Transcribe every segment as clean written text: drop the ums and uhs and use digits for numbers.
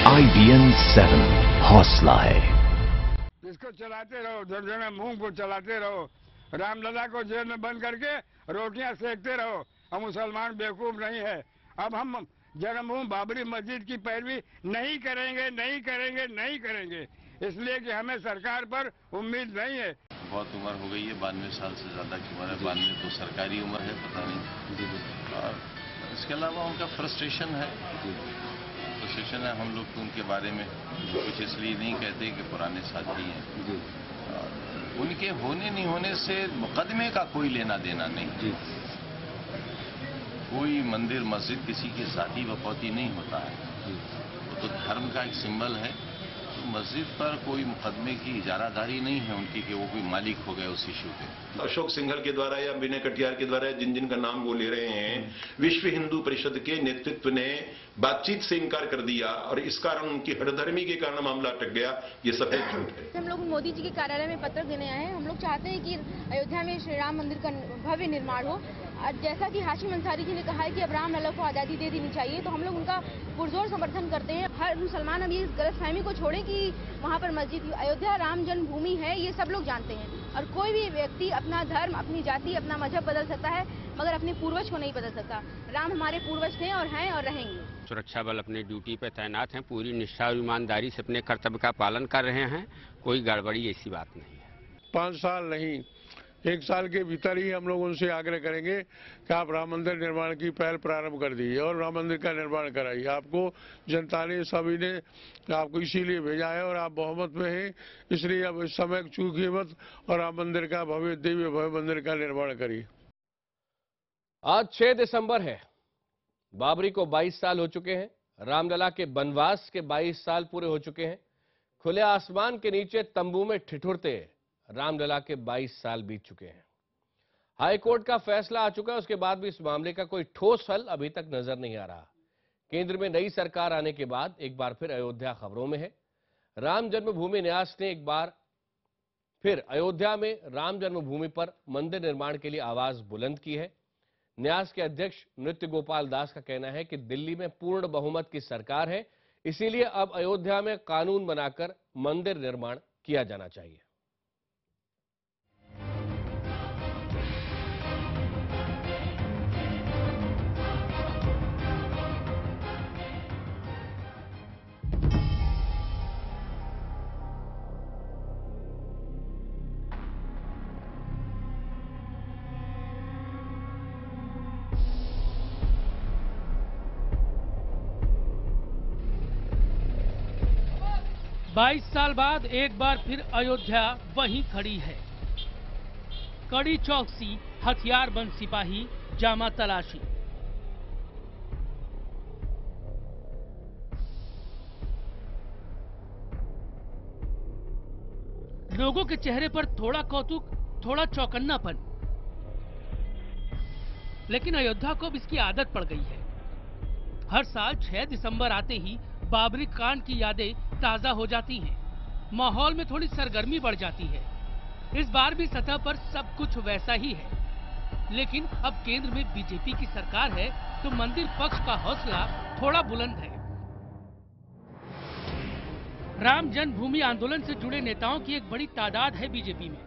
IBN 7 हौसला है। इसको चलाते रहो, जन्मभूमि को चलाते रहो, रामलला को जेल में बंद करके रोटियां सेकते रहो। हम मुसलमान बेवकूफ नहीं है। अब हम जन्मभूमि बाबरी मस्जिद की पैरवी नहीं करेंगे, नहीं करेंगे, नहीं करेंगे, इसलिए कि हमें सरकार पर उम्मीद नहीं है। बहुत उम्र हो गई है, 92 साल से ज्यादा की उम्र है। 92 तो सरकारी उम्र है, पता नहीं। और इसके अलावा उनका फ्रस्ट्रेशन है, हम लोग तो उनके बारे में कुछ इसलिए नहीं कहते कि पुराने साथी हैं। और उनके होने नहीं होने से मुकदमे का कोई लेना देना नहीं। कोई मंदिर मस्जिद किसी के साथी वफौती नहीं होता है, वो तो धर्म का एक सिंबल है। मस्जिद पर कोई मुकदमे की इजारादारी नहीं है उनकी कि वो कोई मालिक हो गए उस इश्यू के। अशोक सिंघल के द्वारा या विनय कटियार के द्वारा जिन जिन का नाम वो ले रहे हैं, विश्व हिंदू परिषद के नेतृत्व ने बातचीत से इनकार कर दिया और इस कारण उनकी हठधर्मी के कारण मामला अटक गया। ये सफेद झूठ है। हम लोग मोदी जी के कार्यालय में पत्र देने आए हैं। हम लोग चाहते हैं कि अयोध्या में श्री राम मंदिर का भव्य निर्माण हो। जैसा कि हाशिम अंसारी जी ने कहा है कि अब रामलला को आज़ादी दे देनी चाहिए, तो हम लोग उनका पुरजोर समर्थन करते हैं। हर मुसलमान अब ये गलतफहमी को छोड़े कि वहाँ पर मस्जिद, अयोध्या राम जन्मभूमि है, ये सब लोग जानते हैं। और कोई भी व्यक्ति अपना धर्म, अपनी जाति, अपना मजहब बदल सकता है, मगर अपने पूर्वज को नहीं बदल सकता। राम हमारे पूर्वज थे और हैं और रहेंगे। सुरक्षा बल अपनी ड्यूटी पे तैनात हैं, पूरी निष्ठा और ईमानदारी से अपने कर्तव्य का पालन कर रहे हैं। कोई गड़बड़ी ऐसी बात नहीं है। 5 साल नहीं, 1 साल के भीतर ही हम लोग उनसे आग्रह करेंगे कि आप राम मंदिर निर्माण की पहल प्रारंभ कर दीजिए और राम मंदिर का निर्माण कराइए। आपको जनता ने, सभी ने आपको इसीलिए भेजा है और आप बहुमत में हैं, इसलिए अब इस समय चूकिए मत और राम मंदिर का भव्य दिव्य भव्य मंदिर का निर्माण करिए। आज 6 दिसंबर है। बाबरी को 22 साल हो चुके हैं। रामलला के वनवास के 22 साल पूरे हो चुके हैं। खुले आसमान के नीचे तंबू में ठिठुरते रामलला के 22 साल बीत चुके हैं। हाई कोर्ट का फैसला आ चुका है, उसके बाद भी इस मामले का कोई ठोस हल अभी तक नजर नहीं आ रहा। केंद्र में नई सरकार आने के बाद एक बार फिर अयोध्या खबरों में है। राम जन्मभूमि न्यास ने एक बार फिर अयोध्या में राम जन्मभूमि पर मंदिर निर्माण के लिए आवाज बुलंद की है। न्यास के अध्यक्ष नृत्य गोपाल दास का कहना है कि दिल्ली में पूर्ण बहुमत की सरकार है, इसीलिए अब अयोध्या में कानून बनाकर मंदिर निर्माण किया जाना चाहिए। बाईस साल बाद एक बार फिर अयोध्या वहीं खड़ी है। कड़ी चौकसी, हथियारबंद सिपाही, जामा तलाशी। लोगों के चेहरे पर थोड़ा कौतुक, थोड़ा चौकन्नापन, लेकिन अयोध्या को अब इसकी आदत पड़ गई है। हर साल 6 दिसंबर आते ही बाबरी कांड की यादें ताजा हो जाती हैं, माहौल में थोड़ी सरगर्मी बढ़ जाती है। इस बार भी सतह पर सब कुछ वैसा ही है, लेकिन अब केंद्र में बीजेपी की सरकार है, तो मंदिर पक्ष का हौसला थोड़ा बुलंद है। राम जन्मभूमि आंदोलन से जुड़े नेताओं की एक बड़ी तादाद है बीजेपी में।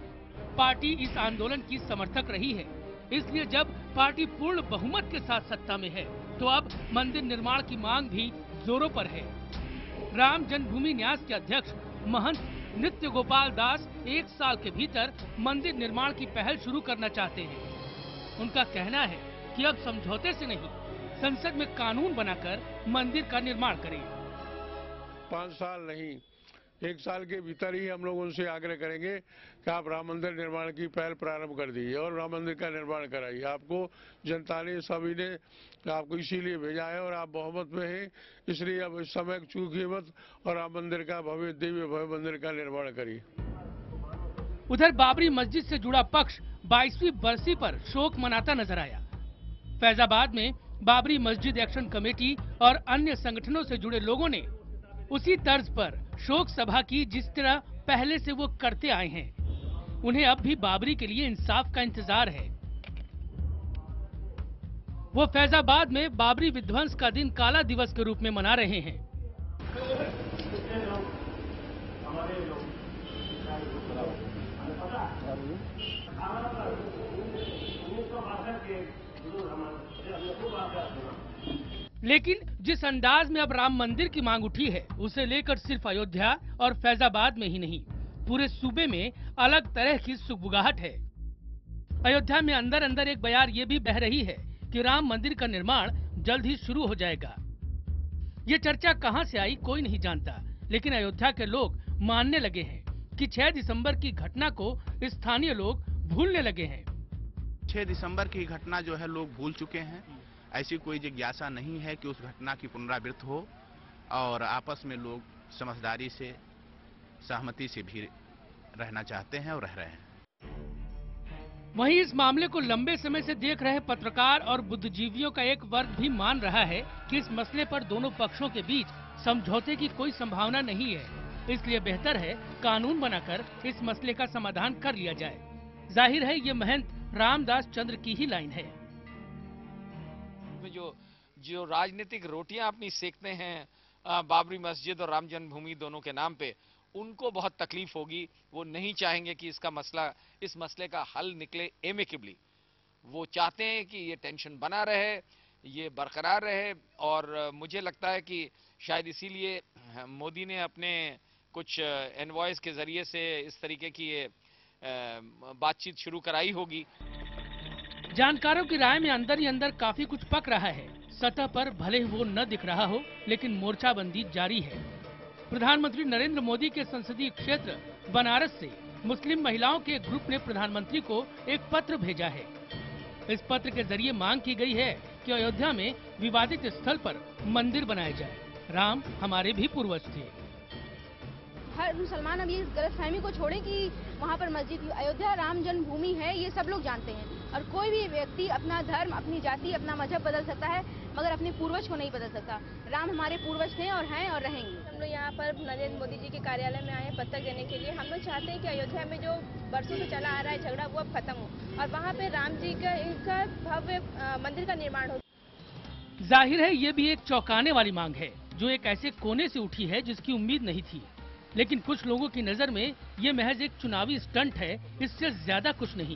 पार्टी इस आंदोलन की समर्थक रही है, इसलिए जब पार्टी पूर्ण बहुमत के साथ सत्ता में है, तो अब मंदिर निर्माण की मांग भी जोरों पर है। राम जन्मभूमि न्यास के अध्यक्ष महंत नृत्य गोपाल दास 1 साल के भीतर मंदिर निर्माण की पहल शुरू करना चाहते हैं। उनका कहना है कि अब समझौते से नहीं, संसद में कानून बनाकर मंदिर का निर्माण करें। 5 साल नहीं, 1 साल के भीतर ही हम लोग उनसे आग्रह करेंगे कि आप राम मंदिर निर्माण की पहल प्रारंभ कर दीजिए और राम मंदिर का निर्माण कराइए। आपको जनता ने, सभी ने आपको इसीलिए भेजा है और आप बहुमत में हैं, इसलिए अब इस समय चूकिए मत और राम मंदिर का भव्य दिव्य भव्य मंदिर का निर्माण करिए। उधर बाबरी मस्जिद से जुड़ा पक्ष 22वीं बरसी पर शोक मनाता नजर आया। फैजाबाद में बाबरी मस्जिद एक्शन कमेटी और अन्य संगठनों से जुड़े लोगों ने उसी तर्ज पर शोक सभा की जिस तरह पहले से वो करते आए हैं। उन्हें अब भी बाबरी के लिए इंसाफ का इंतजार है। वो फैजाबाद में बाबरी विध्वंस का दिन काला दिवस के रूप में मना रहे हैं। लेकिन जिस अंदाज में अब राम मंदिर की मांग उठी है, उसे लेकर सिर्फ अयोध्या और फैजाबाद में ही नहीं, पूरे सूबे में अलग तरह की सुगबुगाहट है। अयोध्या में अंदर अंदर एक बयार ये भी बह रही है कि राम मंदिर का निर्माण जल्द ही शुरू हो जाएगा। ये चर्चा कहां से आई कोई नहीं जानता, लेकिन अयोध्या के लोग मानने लगे हैं कि 6 दिसंबर की घटना को स्थानीय लोग भूलने लगे हैं। 6 दिसंबर की घटना जो है लोग भूल चुके हैं। ऐसी कोई जिज्ञासा नहीं है कि उस घटना की पुनरावृत्ति हो, और आपस में लोग समझदारी से, सहमति से भी रहना चाहते हैं और रह रहे हैं। वहीं इस मामले को लंबे समय से देख रहे पत्रकार और बुद्धिजीवियों का एक वर्ग भी मान रहा है कि इस मसले पर दोनों पक्षों के बीच समझौते की कोई संभावना नहीं है, इसलिए बेहतर है कानून बनाकर इस मसले का समाधान कर लिया जाए। जाहिर है ये महंत रामदास चंद्र की ही लाइन है। जो राजनीतिक रोटियां अपनी सेकते हैं बाबरी मस्जिद और राम जन्मभूमि दोनों के नाम पे, उनको बहुत तकलीफ होगी। वो नहीं चाहेंगे कि इस मसले का हल निकले एमिकेबली। वो चाहते हैं कि ये टेंशन बना रहे, ये बरकरार रहे, और मुझे लगता है कि शायद इसीलिए मोदी ने अपने कुछ एनवॉयस के जरिए से इस तरीके की बातचीत शुरू कराई होगी। जानकारों की राय में अंदर ही अंदर काफी कुछ पक रहा है। सतह पर भले वो न दिख रहा हो, लेकिन मोर्चाबंदी जारी है। प्रधानमंत्री नरेंद्र मोदी के संसदीय क्षेत्र बनारस से मुस्लिम महिलाओं के एक ग्रुप ने प्रधानमंत्री को एक पत्र भेजा है। इस पत्र के जरिए मांग की गई है कि अयोध्या में विवादित स्थल पर मंदिर बनाया जाए। राम हमारे भी पूर्वज थे। हर मुसलमान अब ये गलतफहमी को छोड़े कि वहाँ पर मस्जिद, अयोध्या राम जन्मभूमि है, ये सब लोग जानते हैं। और कोई भी व्यक्ति अपना धर्म, अपनी जाति, अपना मजहब बदल सकता है, मगर अपने पूर्वज को नहीं बदल सकता। राम हमारे पूर्वज थे और हैं और रहेंगे। हम लोग यहाँ पर नरेंद्र मोदी जी के कार्यालय में आए हैं पत्र देने के लिए। हम लोग चाहते हैं कि अयोध्या में जो बरसों से चला आ रहा है झगड़ा, वो अब खत्म हो और वहाँ पे राम जी का भव्य मंदिर का निर्माण हो। जाहिर है ये भी एक चौंकाने वाली मांग है, जो एक ऐसे कोने से उठी है जिसकी उम्मीद नहीं थी। लेकिन कुछ लोगों की नजर में ये महज एक चुनावी स्टंट है, इससे ज्यादा कुछ नहीं।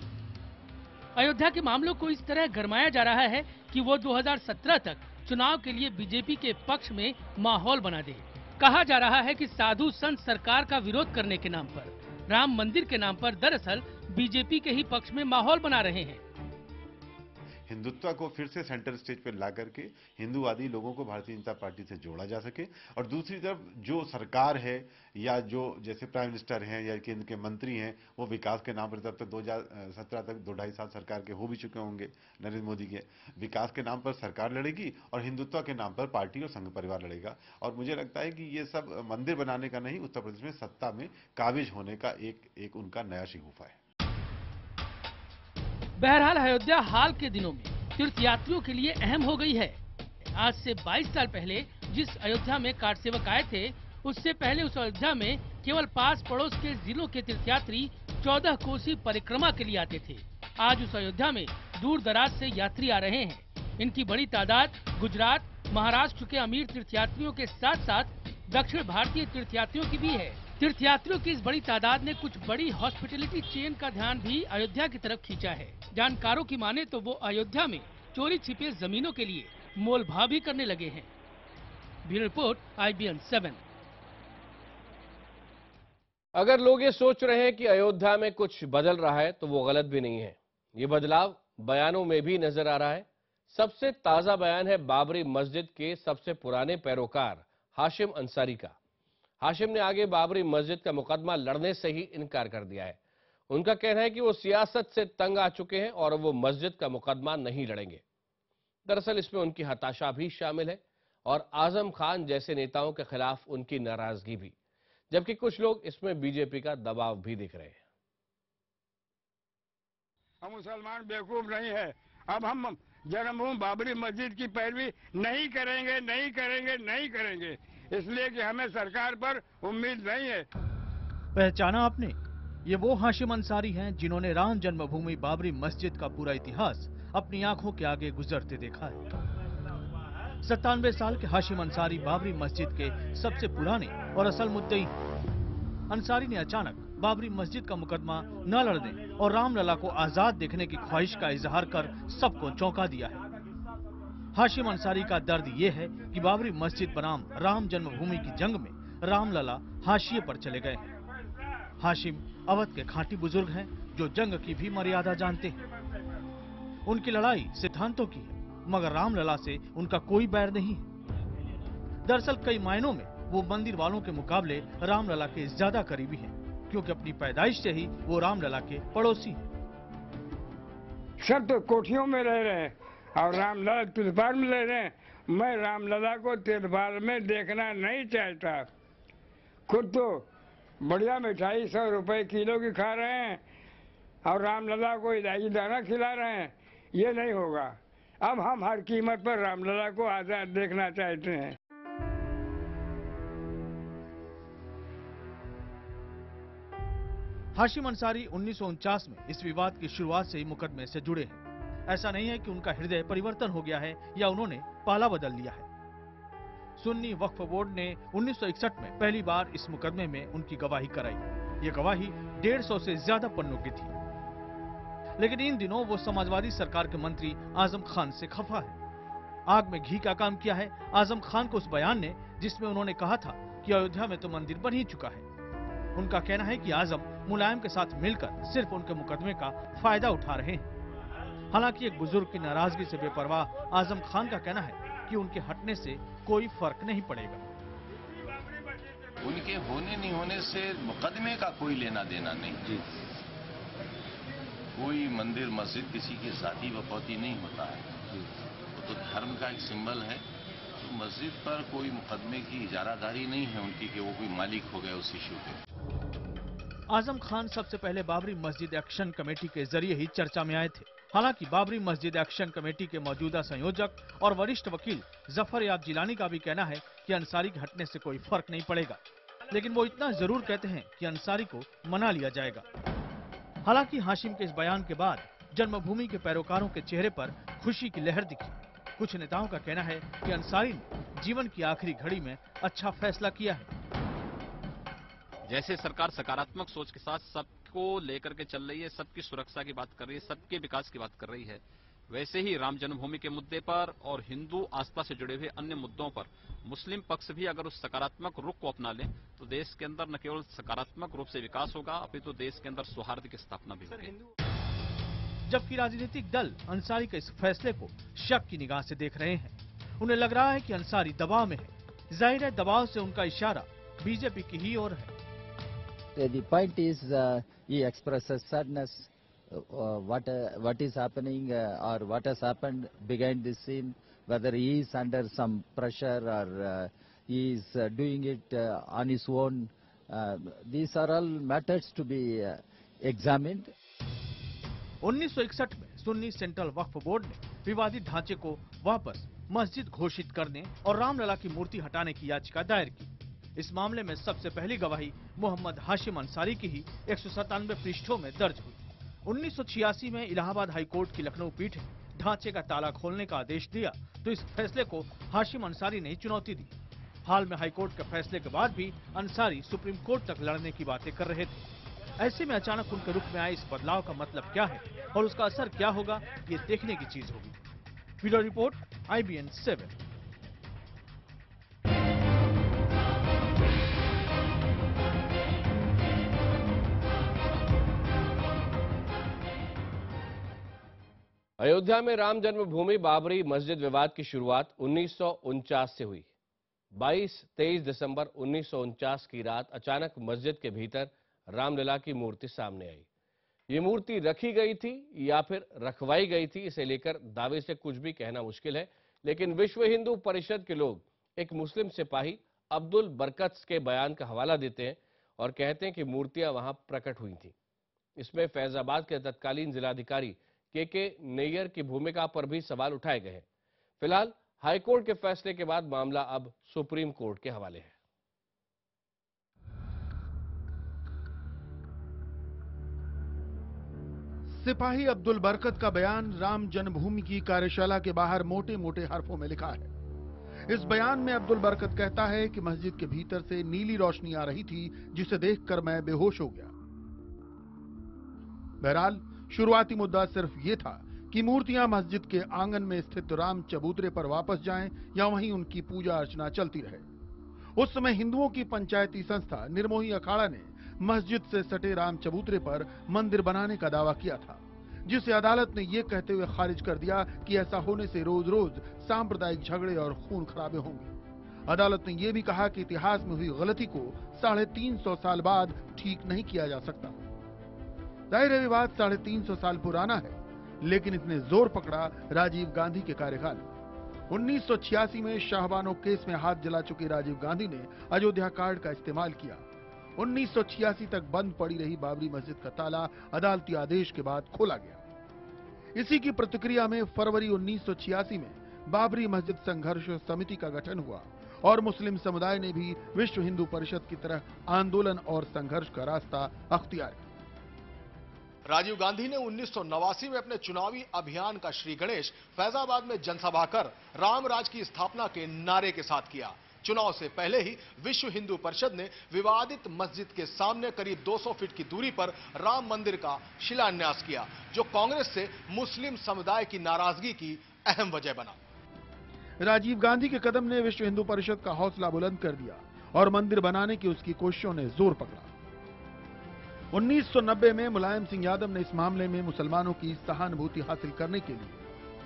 अयोध्या के मामलों को इस तरह गरमाया जा रहा है कि वो 2017 तक चुनाव के लिए बीजेपी के पक्ष में माहौल बना दे। कहा जा रहा है कि साधु संत सरकार का विरोध करने के नाम पर, राम मंदिर के नाम पर दरअसल बीजेपी के ही पक्ष में माहौल बना रहे हैं। हिंदुत्व को फिर से सेंटर स्टेज पर ला करके हिंदूवादी लोगों को भारतीय जनता पार्टी से जोड़ा जा सके, और दूसरी तरफ जो सरकार है या जो जैसे प्राइम मिनिस्टर हैं या केंद्र के मंत्री हैं, वो विकास के नाम पर तब तक 2017 तक 2-2.5 साल सरकार के हो भी चुके होंगे नरेंद्र मोदी के। विकास के नाम पर सरकार लड़ेगी और हिंदुत्व के नाम पर पार्टी और संघ परिवार लड़ेगा। और मुझे लगता है कि ये सब मंदिर बनाने का नहीं, उत्तर प्रदेश में सत्ता में काबिज होने का एक उनका नया शिगुफा है। बहरहाल अयोध्या हाल के दिनों में तीर्थ यात्रियों के लिए अहम हो गई है। आज से 22 साल पहले जिस अयोध्या में कार सेवक आए थे, उससे पहले उस अयोध्या में केवल पास पड़ोस के जिलों के तीर्थयात्री 14 कोसी परिक्रमा के लिए आते थे। आज उस अयोध्या में दूर दराज से यात्री आ रहे हैं। इनकी बड़ी तादाद गुजरात, महाराष्ट्र के अमीर तीर्थयात्रियों के साथ साथ दक्षिण भारतीय तीर्थयात्रियों की भी है। तीर्थयात्रियों की इस बड़ी तादाद ने कुछ बड़ी हॉस्पिटैलिटी चेन का ध्यान भी अयोध्या की तरफ खींचा है। जानकारों की माने तो वो अयोध्या में चोरी छिपे जमीनों के लिए मोलभाव भी करने लगे हैं। Bureau report, IBN 7। अगर लोग ये सोच रहे हैं कि अयोध्या में कुछ बदल रहा है तो वो गलत भी नहीं है। ये बदलाव बयानों में भी नजर आ रहा है। सबसे ताजा बयान है बाबरी मस्जिद के सबसे पुराने पैरोकार हाशिम अंसारी का। हाशिम ने आगे बाबरी मस्जिद का मुकदमा लड़ने से ही इनकार कर दिया है। उनका कहना है कि वो सियासत से तंग आ चुके हैं और वो मस्जिद का मुकदमा नहीं लड़ेंगे। दरअसल इसमें उनकी हताशा भी शामिल है और आजम खान जैसे नेताओं के खिलाफ उनकी नाराजगी भी, जबकि कुछ लोग इसमें बीजेपी का दबाव भी दिख रहे हैं। हम मुसलमान बेवकूफ नहीं है। अब हम जन्मभूमि बाबरी मस्जिद की पैरवी नहीं करेंगे, नहीं करेंगे, नहीं करेंगे, इसलिए कि हमें सरकार पर उम्मीद नहीं है। पहचाना आपने? ये वो हाशिम अंसारी हैं जिन्होंने राम जन्मभूमि बाबरी मस्जिद का पूरा इतिहास अपनी आंखों के आगे गुजरते देखा है। 97 साल के हाशिम अंसारी बाबरी मस्जिद के सबसे पुराने और असल मुद्दई। अंसारी ने अचानक बाबरी मस्जिद का मुकदमा न लड़ने और रामलला को आजाद देखने की ख्वाहिश का इजहार कर सबको चौंका दिया है। हाशिम अंसारी का दर्द ये है कि बाबरी मस्जिद बनाम राम जन्मभूमि की जंग में रामलला हाशिए पर चले गए हैं। हाशिम अवध के खांटी बुजुर्ग हैं जो जंग की भी मर्यादा जानते हैं। उनकी लड़ाई सिद्धांतों की है, मगर रामलला से उनका कोई बैर नहीं है। दरअसल कई मायनों में वो मंदिर वालों के मुकाबले रामलला के ज्यादा करीबी हैं, क्योंकि अपनी पैदाइश से ही वो रामलला के पड़ोसी हैं। सब तो कोठियों में रह रहे हैं और रामलला तिरपाल में रह रहे हैं। मैं रामलला को तिरपाल में देखना नहीं चाहता। खुद तो बढ़िया मिठाई 100 रुपए किलो की खा रहे हैं और रामलला को इलायची दाना खिला रहे हैं। ये नहीं होगा। अब हम हर कीमत पर रामलला को आजाद देखना चाहते हैं। हाशिम अंसारी 1949 में इस विवाद की शुरुआत से ही मुकदमे से जुड़े हैं। ऐसा नहीं है कि उनका हृदय परिवर्तन हो गया है या उन्होंने पाला बदल लिया है। सुन्नी वक्फ बोर्ड ने 1961 में पहली बार इस मुकदमे में उनकी गवाही कराई। ये गवाही 150 से ज्यादा पन्नों की थी। लेकिन इन दिनों वो समाजवादी सरकार के मंत्री आजम खान से खफा है। आग में घी का काम किया है आजम खान को उस बयान ने जिसमें उन्होंने कहा था कि अयोध्या में तो मंदिर बन ही चुका है। उनका कहना है कि आजम मुलायम के साथ मिलकर सिर्फ उनके मुकदमे का फायदा उठा रहे हैं। हालांकि एक बुजुर्ग की नाराजगी से बेपरवाह आजम खान का कहना है कि उनके हटने से कोई फर्क नहीं पड़ेगा। उनके होने नहीं होने से मुकदमे का कोई लेना देना नहीं। कोई मंदिर मस्जिद किसी के साथी वफौती नहीं होता है। वो तो धर्म का एक सिंबल है। तो मस्जिद पर कोई मुकदमे की इजारादारी नहीं है उनकी कि वो कोई मालिक हो गए उस इश्यू के। आजम खान सबसे पहले बाबरी मस्जिद एक्शन कमेटी के जरिए ही चर्चा में आए थे। हालांकि बाबरी मस्जिद एक्शन कमेटी के मौजूदा संयोजक और वरिष्ठ वकील जफर याब जिलानी का भी कहना है कि अंसारी के हटने से कोई फर्क नहीं पड़ेगा। लेकिन वो इतना जरूर कहते हैं कि अंसारी को मना लिया जाएगा। हालांकि हाशिम के इस बयान के बाद जन्मभूमि के पैरोकारों के चेहरे पर खुशी की लहर दिखी। कुछ नेताओं का कहना है कि अंसारी ने जीवन की आखिरी घड़ी में अच्छा फैसला किया है। जैसे सरकार सकारात्मक सोच के साथ सबको लेकर के चल रही है, सबकी सुरक्षा की बात कर रही है, सबके विकास की बात कर रही है, वैसे ही राम जन्मभूमि के मुद्दे पर और हिंदू आस्था से जुड़े हुए अन्य मुद्दों पर मुस्लिम पक्ष भी अगर उस सकारात्मक रुख को अपना ले तो देश के अंदर न केवल सकारात्मक रूप से विकास होगा अपितु देश के अंदर सौहार्द की स्थापना भी होगी। जबकि राजनीतिक दल अंसारी के इस फैसले को शक की निगाह से देख रहे हैं। उन्हें लग रहा है कि अंसारी दबाव में है। जाहिर है दबाव से उनका इशारा बीजेपी की ही ओर है। The point is, he expresses sadness. What is happening or what has happened behind the scene, whether he is under some pressure or he is doing it on his own. These are all matters to be examined. 1961 में Sunni central वक्फ board ने विवादित ढांचे को वापस मस्जिद घोषित करने और रामलला की मूर्ति हटाने की याचिका दायर की। इस मामले में सबसे पहली गवाही मोहम्मद हाशिम अंसारी की ही 197 पृष्ठों में दर्ज हुई। 1986 में इलाहाबाद हाईकोर्ट की लखनऊ पीठ ने ढांचे का ताला खोलने का आदेश दिया तो इस फैसले को हाशिम अंसारी ने चुनौती दी। हाल में हाईकोर्ट के फैसले के बाद भी अंसारी सुप्रीम कोर्ट तक लड़ने की बातें कर रहे थे। ऐसे में अचानक उनके रुख में आए इस बदलाव का मतलब क्या है और उसका असर क्या होगा, ये देखने की चीज होगी। Bureau report, IBN 7। अयोध्या में राम जन्मभूमि बाबरी मस्जिद विवाद की शुरुआत 1949 से हुई। 22-23 दिसंबर 1949 की रात अचानक मस्जिद के भीतर रामलला की मूर्ति सामने आई। ये मूर्ति रखी गई थी या फिर रखवाई गई थी, इसे लेकर दावे से कुछ भी कहना मुश्किल है। लेकिन विश्व हिंदू परिषद के लोग एक मुस्लिम सिपाही अब्दुल बरकत के बयान का हवाला देते हैं और कहते हैं कि मूर्तियां वहां प्रकट हुई थी। इसमें फैजाबाद के तत्कालीन जिलाधिकारी के नैयर की भूमिका पर भी सवाल उठाए गए हैं। फिलहाल हाईकोर्ट के फैसले के बाद मामला अब सुप्रीम कोर्ट के हवाले है। सिपाही अब्दुल बरकत का बयान राम जन्मभूमि की कार्यशाला के बाहर मोटे मोटे हरफों में लिखा है। इस बयान में अब्दुल बरकत कहता है कि मस्जिद के भीतर से नीली रोशनी आ रही थी जिसे देखकर मैं बेहोश हो गया। बहरहाल शुरुआती मुद्दा सिर्फ ये था कि मूर्तियां मस्जिद के आंगन में स्थित राम चबूतरे पर वापस जाएं या वहीं उनकी पूजा अर्चना चलती रहे। उस समय हिंदुओं की पंचायती संस्था निर्मोही अखाड़ा ने मस्जिद से सटे राम चबूतरे पर मंदिर बनाने का दावा किया था, जिसे अदालत ने यह कहते हुए खारिज कर दिया कि ऐसा होने से रोज रोज सांप्रदायिक झगड़े और खून खराबे होंगे। अदालत ने यह भी कहा कि इतिहास में हुई गलती को 350 साल बाद ठीक नहीं किया जा सकता। जाहिर है विवाद 350 साल पुराना है, लेकिन इतने जोर पकड़ा राजीव गांधी के कार्यकाल में। 1986 में शाहबानो केस में हाथ जला चुके राजीव गांधी ने अयोध्या कार्ड का इस्तेमाल किया। 1986 तक बंद पड़ी रही बाबरी मस्जिद का ताला अदालती आदेश के बाद खोला गया। इसी की प्रतिक्रिया में फरवरी 1986 में बाबरी मस्जिद संघर्ष समिति का गठन हुआ और मुस्लिम समुदाय ने भी विश्व हिंदू परिषद की तरह आंदोलन और संघर्ष का रास्ता अख्तियार किया। राजीव गांधी ने 1989 में अपने चुनावी अभियान का श्री गणेश फैजाबाद में जनसभा कर राम राज की स्थापना के नारे के साथ किया। चुनाव से पहले ही विश्व हिंदू परिषद ने विवादित मस्जिद के सामने करीब 200 फीट की दूरी पर राम मंदिर का शिलान्यास किया, जो कांग्रेस से मुस्लिम समुदाय की नाराजगी की अहम वजह बना। राजीव गांधी के कदम ने विश्व हिंदू परिषद का हौसला बुलंद कर दिया और मंदिर बनाने की उसकी कोशिशों ने जोर पकड़ा। 1990 में मुलायम सिंह यादव ने इस मामले में मुसलमानों की सहानुभूति हासिल करने के लिए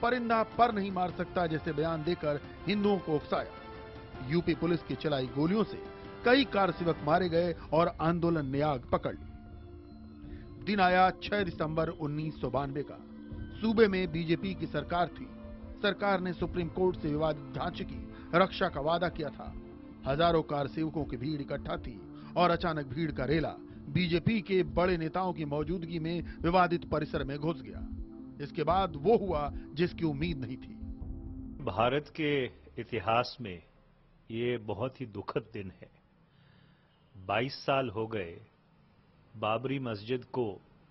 परिंदा पर नहीं मार सकता जैसे बयान देकर हिंदुओं को उकसाया। यूपी पुलिस की चलाई गोलियों से कई कारसेवक मारे गए और आंदोलन ने आग पकड़ ली। दिन आया 6 दिसंबर 1992 का। सूबे में बीजेपी की सरकार थी। सरकार ने सुप्रीम कोर्ट से विवादित ढांचे की रक्षा का वादा किया था। हजारों कारसेवकों की भीड़ इकट्ठा थी और अचानक भीड़ का रेला बीजेपी के बड़े नेताओं की मौजूदगी में विवादित परिसर में घुस गया। इसके बाद वो हुआ जिसकी उम्मीद नहीं थी। भारत के इतिहास में ये बहुत ही दुखद दिन है। 22 साल हो गए बाबरी मस्जिद को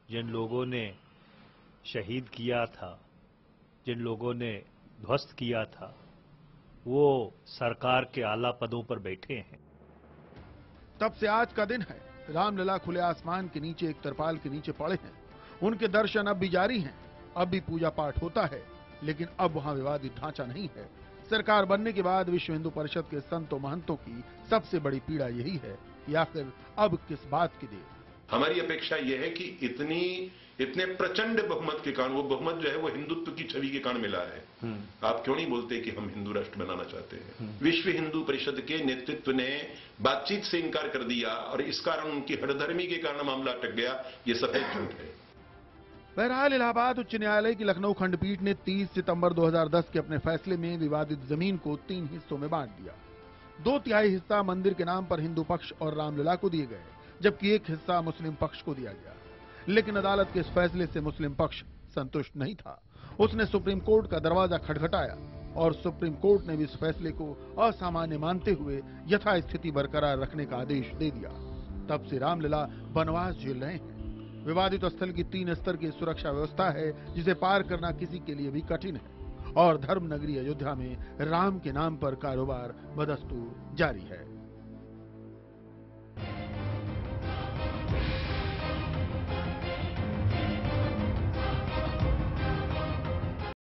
जिन लोगों ने शहीद किया था, जिन लोगों ने ध्वस्त किया था, वो सरकार के आला पदों पर बैठे हैं। तब से आज का दिन है। रामलला खुले आसमान के नीचे एक तरपाल के नीचे पड़े हैं। उनके दर्शन अब भी जारी हैं। अब भी पूजा पाठ होता है, लेकिन अब वहां विवादित ढांचा नहीं है। सरकार बनने के बाद विश्व हिंदू परिषद के संतों महंतों की सबसे बड़ी पीड़ा यही है कि आखिर अब किस बात की देर। हमारी अपेक्षा यह है कि इतने प्रचंड बहुमत के कारण, वो बहुमत जो है वो हिंदुत्व की छवि के कारण मिला है। आप क्यों नहीं बोलते कि हम हिंदू राष्ट्र बनाना चाहते हैं? विश्व हिंदू परिषद के नेतृत्व ने बातचीत से इनकार कर दिया और इस कारण उनकी हठधर्मी के कारण मामला अटक गया। ये सफेद झूठ है। बहरहाल इलाहाबाद उच्च न्यायालय की लखनऊ खंडपीठ ने 30 सितंबर 2010 के अपने फैसले में विवादित जमीन को 3 हिस्सों में बांट दिया। 2/3 हिस्सा मंदिर के नाम पर हिंदू पक्ष और रामलला को दिए गए, जबकि 1 हिस्सा मुस्लिम पक्ष को दिया गया। लेकिन अदालत के इस फैसले से मुस्लिम पक्ष संतुष्ट नहीं था। उसने सुप्रीम कोर्ट का दरवाजा खटखटाया और सुप्रीम कोर्ट ने भी इस फैसले को असामान्य मानते हुए यथास्थिति बरकरार रखने का आदेश दे दिया। तब से रामलला वनवास झेल रहे हैं। विवादित स्थल की 3 स्तर की सुरक्षा व्यवस्था है, जिसे पार करना किसी के लिए भी कठिन है और धर्म नगरी अयोध्या में राम के नाम पर कारोबार बदस्तूर जारी है।